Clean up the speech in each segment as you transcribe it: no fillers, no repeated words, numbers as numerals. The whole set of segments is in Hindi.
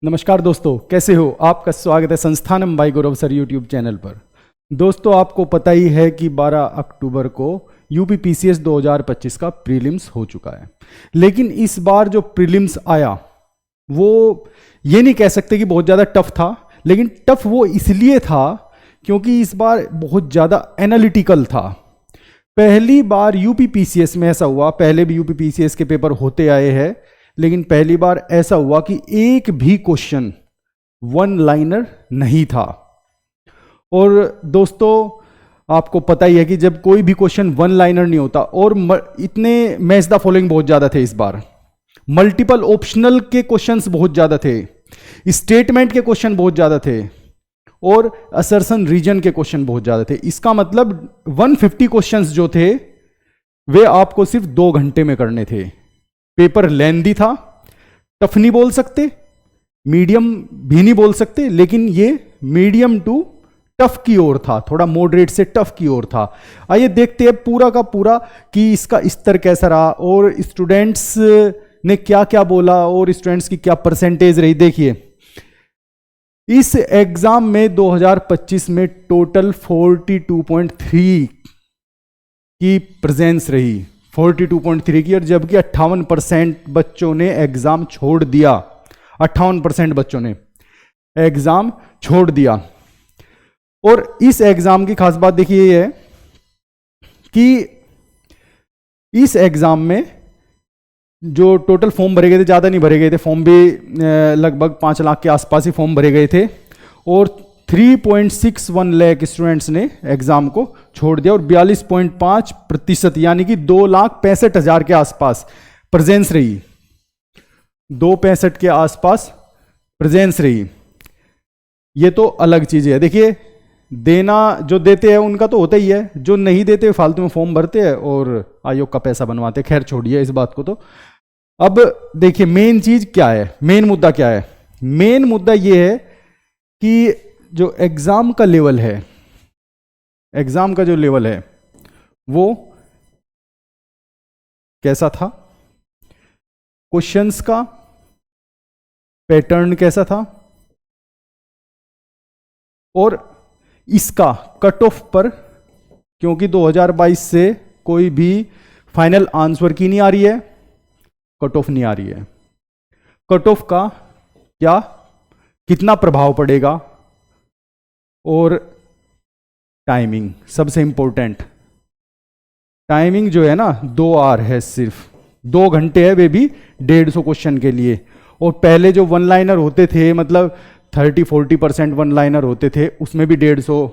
नमस्कार दोस्तों, कैसे हो? आपका स्वागत है संस्थानम बाय गौरव सर यूट्यूब चैनल पर। दोस्तों, आपको पता ही है कि 12 अक्टूबर को यूपी पीसीएस 2025 का प्रीलिम्स हो चुका है। लेकिन इस बार जो प्रीलिम्स आया वो ये नहीं कह सकते कि बहुत ज़्यादा टफ था, लेकिन टफ वो इसलिए था क्योंकि इस बार बहुत ज़्यादा एनालिटिकल था। पहली बार यूपी पीसीएस में ऐसा हुआ, पहले भी यूपी पीसीएस के पेपर होते आए हैं, लेकिन पहली बार ऐसा हुआ कि एक भी क्वेश्चन वन लाइनर नहीं था। और दोस्तों, आपको पता ही है कि जब कोई भी क्वेश्चन वन लाइनर नहीं होता, और इतने मैच द फॉलोइंग बहुत ज्यादा थे इस बार, मल्टीपल ऑप्शनल के क्वेश्चंस बहुत ज्यादा थे, स्टेटमेंट के क्वेश्चन बहुत ज्यादा थे, और असर्शन रीजन के क्वेश्चन बहुत ज्यादा थे। इसका मतलब 150 क्वेश्चंस जो थे वे आपको सिर्फ 2 घंटे में करने थे। पेपर लेंदी था, टफ नहीं बोल सकते, मीडियम भी नहीं बोल सकते, लेकिन ये मीडियम टू टफ की ओर था, थोड़ा मॉडरेट से टफ की ओर था। आइए देखते हैं पूरा का पूरा कि इसका स्तर कैसा रहा और स्टूडेंट्स ने क्या क्या बोला और स्टूडेंट्स की क्या परसेंटेज रही। देखिए, इस एग्जाम में 2025 में टोटल 42.3 की प्रेजेंस रही, 42.3 की, और जबकि 58% बच्चों ने एग्जाम छोड़ दिया। 58% बच्चों ने एग्जाम छोड़ दिया। और इस एग्जाम की खास बात देखिए ये है कि इस एग्जाम में जो टोटल फॉर्म भरे गए थे, ज़्यादा नहीं भरे गए थे, फॉर्म भी लगभग 5 लाख के आसपास ही फॉर्म भरे गए थे, और 3.61 लाख स्टूडेंट्स ने एग्जाम को छोड़ दिया, और 42.5% यानी कि 2,65,000 के आसपास प्रेजेंस रही। 265 के आसपास प्रेजेंस रही। ये तो अलग चीज है। देखिए, देना जो देते हैं उनका तो होता ही है, जो नहीं देते फालतू में फॉर्म भरते हैं और आयोग का पैसा बनवाते हैं। खैर छोड़िए इस बात को। तो अब देखिए मेन चीज क्या है, मेन मुद्दा क्या है। मेन मुद्दा ये है कि जो एग्जाम का लेवल है, एग्जाम का जो लेवल है वो कैसा था, क्वेश्चंस का पैटर्न कैसा था, और इसका कट ऑफ पर, क्योंकि 2022 से कोई भी फाइनल आंसर की नहीं आ रही है, कट ऑफ नहीं आ रही है, कट ऑफ का क्या कितना प्रभाव पड़ेगा, और टाइमिंग सबसे इंपॉर्टेंट। टाइमिंग जो है ना 2 आवर है, सिर्फ 2 घंटे है, वे भी 150 क्वेश्चन के लिए। और पहले जो वन लाइनर होते थे, मतलब 30-40% वन लाइनर होते थे, उसमें भी 150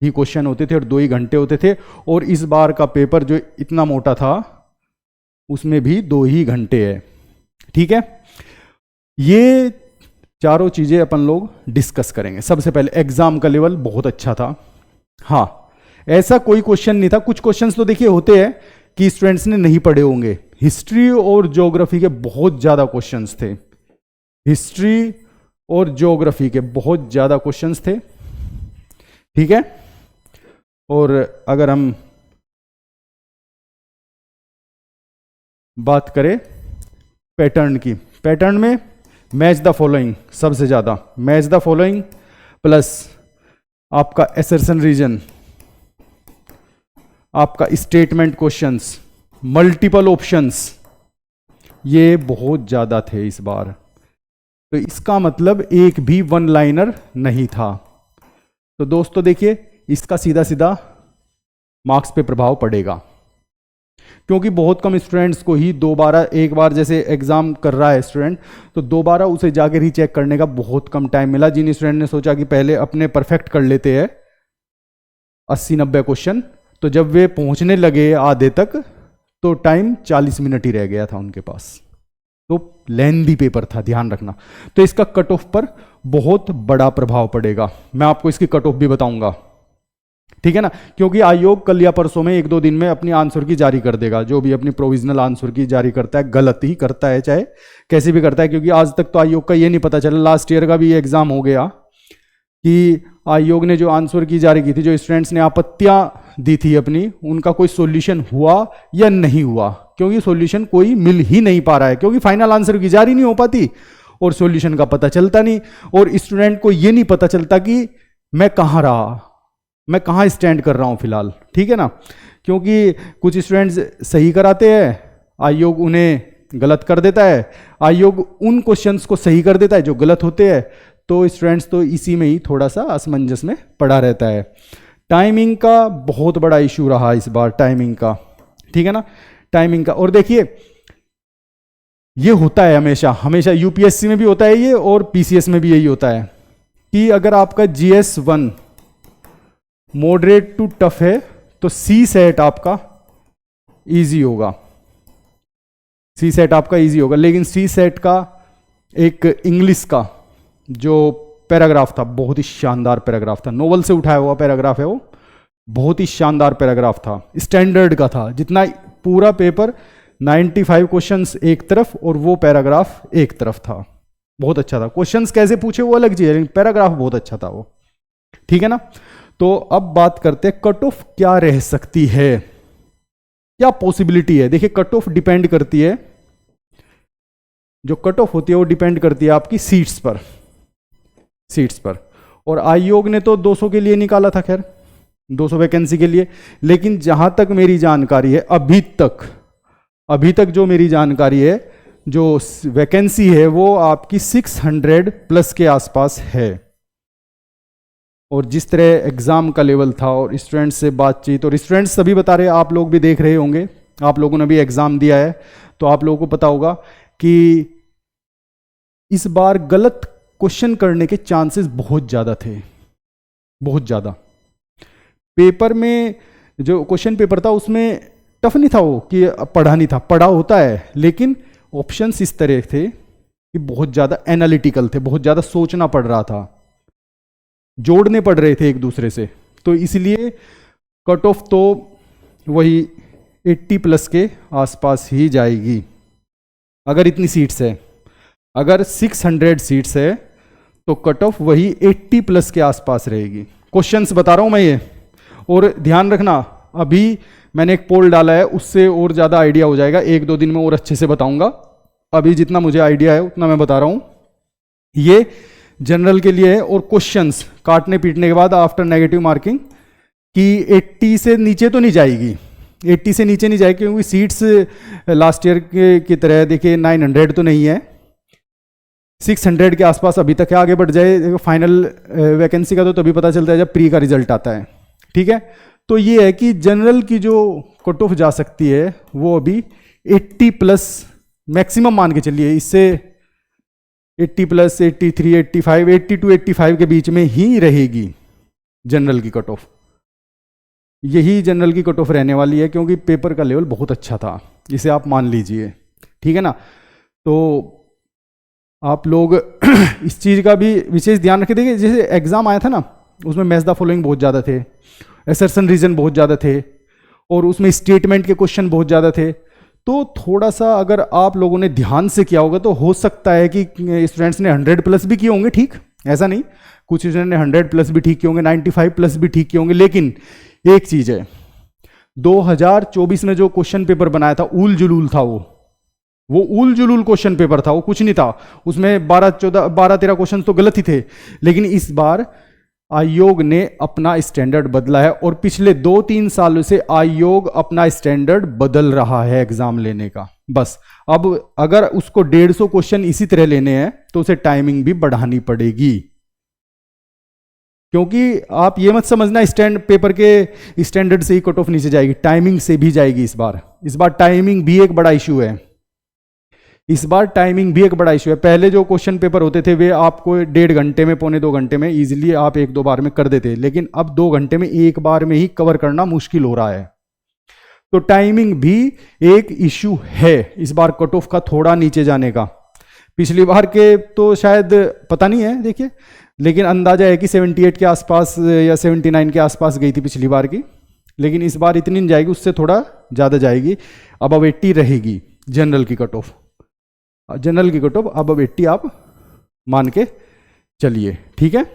ही क्वेश्चन होते थे और 2 ही घंटे होते थे। और इस बार का पेपर जो इतना मोटा था उसमें भी 2 ही घंटे है। ठीक है, ये चारों चीजें अपन लोग डिस्कस करेंगे। सबसे पहले एग्जाम का लेवल बहुत अच्छा था। हाँ, ऐसा कोई क्वेश्चन नहीं था। कुछ क्वेश्चंस तो देखिए होते हैं कि स्टूडेंट्स ने नहीं पढ़े होंगे। हिस्ट्री और ज्योग्राफी के बहुत ज्यादा क्वेश्चंस थे, हिस्ट्री और ज्योग्राफी के बहुत ज्यादा क्वेश्चंस थे। ठीक है, और अगर हम बात करें पैटर्न की, पैटर्न में मैच द फॉलोइंग सबसे ज्यादा, मैच द फॉलोइंग प्लस आपका असर्शन रीजन, आपका स्टेटमेंट क्वेश्चंस, मल्टीपल ऑप्शंस, ये बहुत ज्यादा थे इस बार। तो इसका मतलब एक भी वन लाइनर नहीं था। तो दोस्तों देखिए, इसका सीधा सीधा मार्क्स पे प्रभाव पड़ेगा, क्योंकि बहुत कम स्टूडेंट्स को ही दोबारा, एक बार जैसे एग्जाम कर रहा है स्टूडेंट, तो दोबारा उसे जाके रीचेक करने का बहुत कम टाइम मिला। जिन स्टूडेंट ने सोचा कि पहले अपने परफेक्ट कर लेते हैं 80-90 क्वेश्चन, तो जब वे पहुंचने लगे आधे तक तो टाइम 40 मिनट ही रह गया था उनके पास। तो लेंदी पेपर था, ध्यान रखना। तो इसका कट ऑफ पर बहुत बड़ा प्रभाव पड़ेगा। मैं आपको इसकी कट ऑफ भी बताऊंगा, ठीक है ना, क्योंकि आयोग कल या परसों में 1-2 दिन में अपनी आंसर की जारी कर देगा। जो भी अपनी प्रोविजनल आंसर की जारी करता है, गलत ही करता है चाहे कैसे भी करता है, क्योंकि आज तक तो आयोग का ये नहीं पता चला। लास्ट ईयर का भी एग्जाम हो गया कि आयोग ने जो आंसर की जारी की थी, जो स्टूडेंट्स ने आपत्तियां दी थी अपनी, उनका कोई सॉल्यूशन हुआ या नहीं हुआ, क्योंकि सॉल्यूशन कोई मिल ही नहीं पा रहा है, क्योंकि फाइनल आंसर की जारी नहीं हो पाती और सॉल्यूशन का पता चलता नहीं, और स्टूडेंट को ये नहीं पता चलता कि मैं कहाँ रहा, मैं कहाँ स्टैंड कर रहा हूँ फिलहाल, ठीक है ना। क्योंकि कुछ स्टूडेंट्स सही कराते हैं, आयोग उन्हें गलत कर देता है, आयोग उन क्वेश्चंस को सही कर देता है जो गलत होते हैं, तो स्टूडेंट्स तो इसी में ही थोड़ा सा असमंजस में पड़ा रहता है। टाइमिंग का बहुत बड़ा इशू रहा इस बार, टाइमिंग का, ठीक है ना, टाइमिंग का। और देखिए ये होता है हमेशा, हमेशा यूपीएससी में भी होता है ये, और पीसीएस में भी यही होता है कि अगर आपका GS1 मॉडरेट टू टफ है तो सी सेट आपका इजी होगा, सी सेट आपका इजी होगा। लेकिन सी सेट का एक इंग्लिश का जो पैराग्राफ था, बहुत ही शानदार पैराग्राफ था, नोवेल से उठाया हुआ पैराग्राफ है वो, बहुत ही शानदार पैराग्राफ था, स्टैंडर्ड का था, जितना पूरा पेपर 95 क्वेश्चंस एक तरफ और वो पैराग्राफ एक तरफ था, बहुत अच्छा था। क्वेश्चंस कैसे पूछे वो अलग चीज है, लेकिन पैराग्राफ बहुत अच्छा था वो, ठीक है ना। तो अब बात करते हैं कट ऑफ क्या रह सकती है, क्या पॉसिबिलिटी है। देखिए कट ऑफ डिपेंड करती है, जो कट ऑफ होती है वो डिपेंड करती है आपकी सीट्स पर, सीट्स पर। और आयोग ने तो 200 के लिए निकाला था, खैर 200 वैकेंसी के लिए, लेकिन जहां तक मेरी जानकारी है अभी तक जो मेरी जानकारी है, जो वैकेंसी है वो आपकी 600 प्लस के आसपास है। और जिस तरह एग्जाम का लेवल था और स्टूडेंट्स से बातचीत, और स्टूडेंट्स सभी बता रहे हैं, आप लोग भी देख रहे होंगे, आप लोगों ने भी एग्जाम दिया है तो आप लोगों को पता होगा कि इस बार गलत क्वेश्चन करने के चांसेस बहुत ज़्यादा थे, बहुत ज़्यादा। पेपर में जो क्वेश्चन पेपर था उसमें टफ नहीं था वो कि पढ़ा नहीं था, पढ़ा होता है, लेकिन ऑप्शंस इस तरह थे कि बहुत ज़्यादा एनालिटिकल थे, बहुत ज़्यादा सोचना पड़ रहा था, जोड़ने पड़ रहे थे एक दूसरे से। तो इसलिए कट ऑफ तो वही 80 प्लस के आसपास ही जाएगी अगर इतनी सीट्स है। अगर 600 सीट्स है तो कट ऑफ वही 80 प्लस के आसपास रहेगी। क्वेश्चंस बता रहा हूं मैं ये, और ध्यान रखना अभी मैंने एक पोल डाला है, उससे और ज़्यादा आइडिया हो जाएगा, 1-2 दिन में और अच्छे से बताऊंगा। अभी जितना मुझे आइडिया है उतना मैं बता रहा हूं। ये जनरल के लिए है, और क्वेश्चंस काटने पीटने के बाद आफ्टर नेगेटिव मार्किंग कि 80 से नीचे तो नहीं जाएगी, 80 से नीचे नहीं जाएगी, क्योंकि सीट्स लास्ट ईयर की तरह देखिए 900 तो नहीं है, 600 के आसपास अभी तक है। आगे बढ़ जाए फाइनल वैकेंसी का तो तभी पता चलता है जब प्री का रिजल्ट आता है, ठीक है। तो ये है कि जनरल की जो कट ऑफ जा सकती है वो अभी 80 प्लस मैक्सिमम मान के चलिए, इससे 80 प्लस 83 85 80 टू 85 के बीच में ही रहेगी जनरल की कट ऑफ। यही जनरल की कट ऑफ रहने वाली है, क्योंकि पेपर का लेवल बहुत अच्छा था, इसे आप मान लीजिए, ठीक है ना। तो आप लोग इस चीज़ का भी विशेष ध्यान रखें। देखिए जैसे एग्जाम आया था ना, उसमें मैच द फॉलोइंग बहुत ज़्यादा थे, असर्शन रीजन बहुत ज़्यादा थे, और उसमें स्टेटमेंट के क्वेश्चन बहुत ज़्यादा थे। तो थोड़ा सा अगर आप लोगों ने ध्यान से किया होगा तो हो सकता है कि स्टूडेंट्स ने 100 प्लस भी किए होंगे, ठीक, ऐसा नहीं, कुछ स्टूडेंट ने 100 प्लस भी ठीक किए होंगे, 95 प्लस भी ठीक किए होंगे। लेकिन एक चीज़ है, 2024 में जो क्वेश्चन पेपर बनाया था ऊल जुलूल था, वो ऊल जुलूल क्वेश्चन पेपर था, वो कुछ नहीं था उसमें, 12-13 क्वेश्चन तो गलत ही थे। लेकिन इस बार आयोग ने अपना स्टैंडर्ड बदला है, और पिछले 2-3 सालों से आयोग अपना स्टैंडर्ड बदल रहा है एग्जाम लेने का। बस अब अगर उसको 150 क्वेश्चन इसी तरह लेने हैं तो उसे टाइमिंग भी बढ़ानी पड़ेगी, क्योंकि आप ये मत समझना पेपर के स्टैंडर्ड से ही कट ऑफ नीचे जाएगी, टाइमिंग से भी जाएगी। इस बार टाइमिंग भी एक बड़ा इशू है, इस बार टाइमिंग भी एक बड़ा इशू है। पहले जो क्वेश्चन पेपर होते थे वे आपको 1.5 घंटे में, 1.25-2 घंटे में इजीली आप 1-2 बार में कर देते, लेकिन अब 2 घंटे में एक बार में ही कवर करना मुश्किल हो रहा है। तो टाइमिंग भी एक इशू है इस बार कट ऑफ का थोड़ा नीचे जाने का। पिछली बार के तो शायद पता नहीं है देखिए, लेकिन अंदाजा है कि 78 के आसपास या 79 के आसपास गई थी पिछली बार की, लेकिन इस बार इतनी नहीं जाएगी, उससे थोड़ा ज़्यादा जाएगी। अब 80 रहेगी जनरल की कट ऑफ, जनरल की कट ऑफ अब 80 आप मान के चलिए, ठीक है।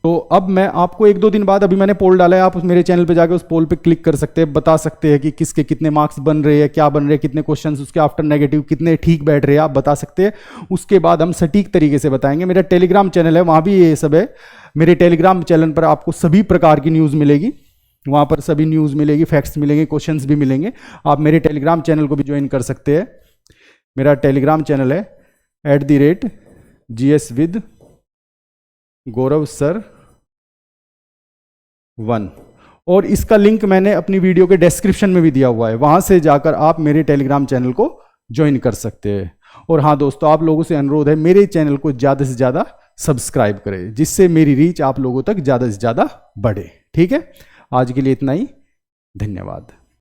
तो अब मैं आपको 1-2 दिन बाद, अभी मैंने पोल डाला है, आप मेरे चैनल पे जाकर उस पोल पे क्लिक कर सकते हैं, बता सकते हैं कि किसके कितने मार्क्स बन रहे हैं, क्या बन रहे हैं, कितने क्वेश्चंस उसके आफ्टर नेगेटिव कितने ठीक बैठ रहे हैं, आप बता सकते हैं। उसके बाद हम सटीक तरीके से बताएंगे। मेरा टेलीग्राम चैनल है, वहाँ भी ये सब है। मेरे टेलीग्राम चैनल पर आपको सभी प्रकार की न्यूज़ मिलेगी, वहाँ पर सभी न्यूज़ मिलेगी, फैक्ट्स मिलेंगे, क्वेश्चंस भी मिलेंगे। आप मेरे टेलीग्राम चैनल को भी ज्वाइन कर सकते हैं। मेरा टेलीग्राम चैनल है @GS with गौरव सर 1, और इसका लिंक मैंने अपनी वीडियो के डिस्क्रिप्शन में भी दिया हुआ है, वहां से जाकर आप मेरे टेलीग्राम चैनल को ज्वाइन कर सकते हैं। और हाँ दोस्तों, आप लोगों से अनुरोध है, मेरे चैनल को ज़्यादा से ज़्यादा सब्सक्राइब करें, जिससे मेरी रीच आप लोगों तक ज़्यादा से ज़्यादा बढ़े। ठीक है, आज के लिए इतना ही, धन्यवाद।